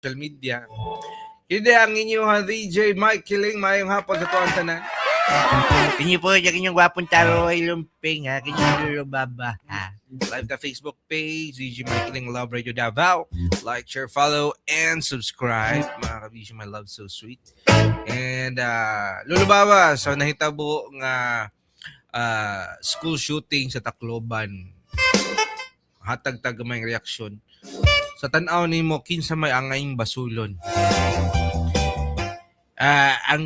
social media. Hindi ang inyong DJ Mike Kiling, mayong hapon sa tuwang tanan. Kinyo po yung inyong gwapong taro ay lumping ha. Kinyo baba ha. Live ka Facebook page, DJ Mike Kiling Love Radio Davao. Like, share, follow, and subscribe. Mga kabisyo, my love so sweet. And lulubaba sa nahitabo nga school shooting sa Tacloban. Hatag-tag may reaksyon. Sa tanaw ni mo, kinsa may angaying basulon. Ang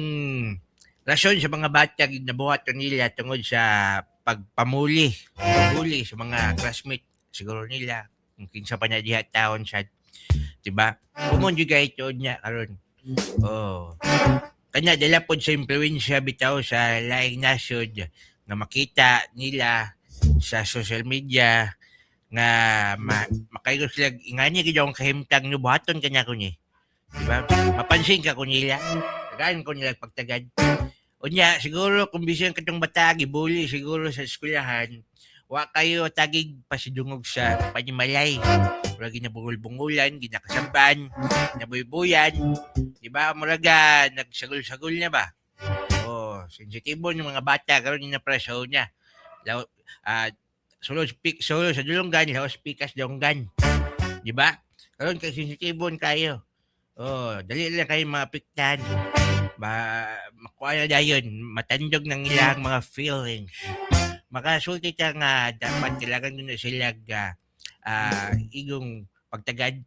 rasyon sa mga bata nabuhat nila tungod sa pagpamuli sa mga classmate siguro nila kung kinsa pa na diha taon siya, diba? Kumon juga ito niya karon. Kanya dala pod sa impluwensya bitaw sa laing nasod nga makita nila sa social media nga makayo sila ingani gid ang kahimtang ni buhaton kanya ko ni. Diba? Mapansin ka ko nila. Tagaan ko nila pagtagad. Unya, siguro kung bisyon katong bata, gibuli siguro sa eskwelahan, wa kayo tagig pasidungog sa panimalay. Wala ginabungol-bungulan, ginakasampan, nabuybuyan. Diba? Muraga, nagsagol-sagol na ba? Sensitibo ng mga bata, karon yung naprasaw niya. Solo sa dulonggan, laos pikas dulonggan. Diba? Karon kay sensitibon kayo. Dali lang kayo maapektan. Makuha na dayon, matandog ng ilang mga feelings. Makasulti ka nga, dapat kailangan nyo na sila igong pagtagad.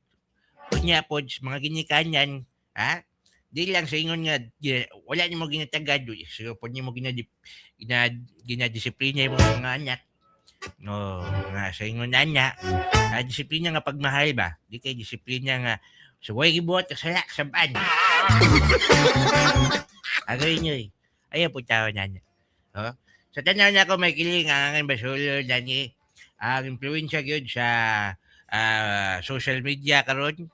Kunya po, mga ginikanyan, ha? Di lang sa ingon nga, wala niyo mo ginatagad. So, po niyo mo ginadisiplina yung mga anak. Nga sa ingon na niya, disiplina nga pagmahal ba? Di kayo disiplina nga, so, huwag ibuhat sa salak sa baan. Agay nyo eh. Ayaw po tao na niya. Sa tanaw na ako may kiling ang basulo na ni ang influensya yun sa social media karon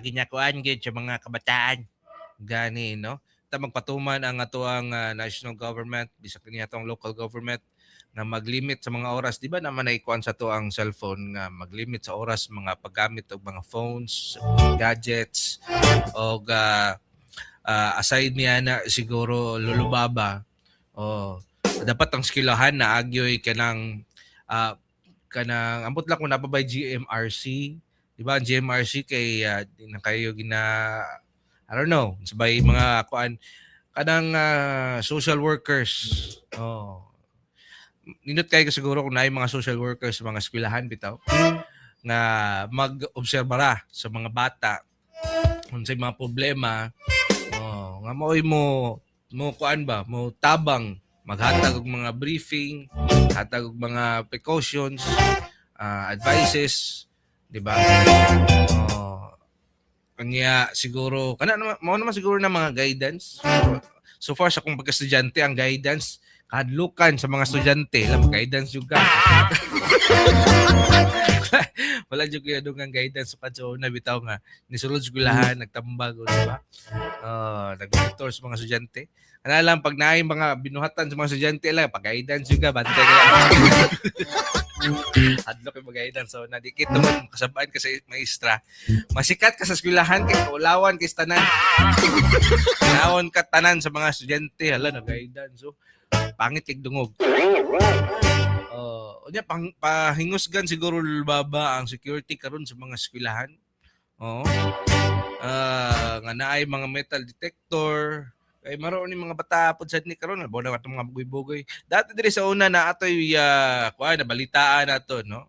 ginakuan yun sa mga kabataan. Gani, no? Magpatuman ang atuang national government, bisag niya atong local government, na maglimit sa mga oras. Di ba naman naikuan sa to ang cellphone nga maglimit sa oras mga paggamit og mga phones, gadgets o aside niya na siguro lulubaba dapat ang skillahan na agyoy kanang ambot lang kung napabay GMRC, di ba? Ang GMRC kay di na kayo I don't know, sabay mga kuan kanang social workers. Nindot kayo siguro kung naay mga social workers sa mga eskwelahan bitaw na mag-obserbara sa mga bata kung sa mga problema nga mo kuan ba mo tabang maghatag og mga briefing, hatag og mga precautions, advices, di ba? Kanya siguro mao naman siguro na mga guidance. So far sa kung pagka-estudyante ang guidance kadlukan sa mga estudyante lang guidance juga. Wala jud kay adungang guidance sa na bitaw nga nisulod eskwelahan nagtambag di ba? Nag-monitor sa mga estudyante. Ana lang pag naay mga binuhatan sa mga estudyante lang pag-guidance juga bantay ka lang. Adlo kay mag-guidance so nadikit naman kasabaan ka sa maestra. Masikat ka sa eskwelahan kay kaulawan kay tanan. Naon ka tanan sa mga estudyante hala nag-guidance so pangit kay dungog. Unya pahingusgan siguro lubaba ang security karon sa mga eskwelahan. Nga naay mga metal detector kay maro ni mga bata pod sad ni karon bo na atong mga bugoy-bugoy. Dati diri sa una na atoy kuan nabalitaan nato no.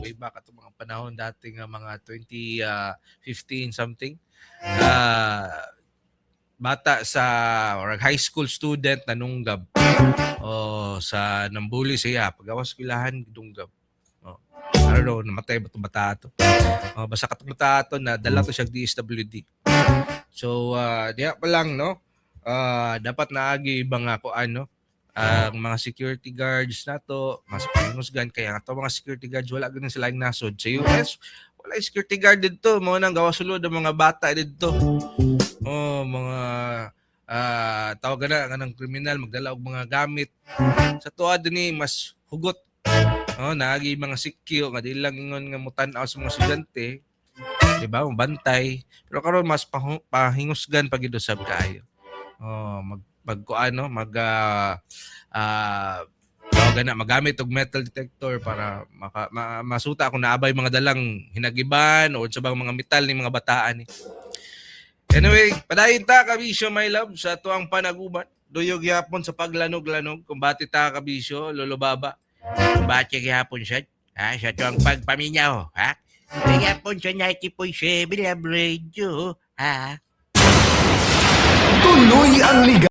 Way back atong mga panahon dati nga mga 2015 something. Bata sa or high school student na nunggab sa nambuli siya pagawas eskwelahan dunggab I don't know namatay ba itong bata ito basta katong bata ito na dala to siya DSWD so diya pa lang no dapat naagi ibang ako ang mga security guards nato mas pangusgan kaya ato mga security guards wala ganun sila yung nasod sa US wala security guard dito mo nang gawa sulod ang mga bata dito mga tawagan na ng kriminal magdala og mga gamit sa tuwa dinhi mas hugot naagi mga sikyo nga di lang ingon nga mutan-aw sa mga estudyante di di ba? Bantay. Pero karon mas pahingusgan pag idusab kayo. Magamit og metal detector para masuta kung naabay mga dalang hinagiban o sa bang mga metal ni mga bataan ni. Anyway, padayon ta kabisyo my love sa tuang panaguban. Duyog yapon sa paglanog-lanog kung bati ta kabisyo lolo baba. Bati gihapon siya. Sa tuwang pagpaminyaw, ha? Gihapon sa 90.7 Love Radio, ha? Tuloy ang liga.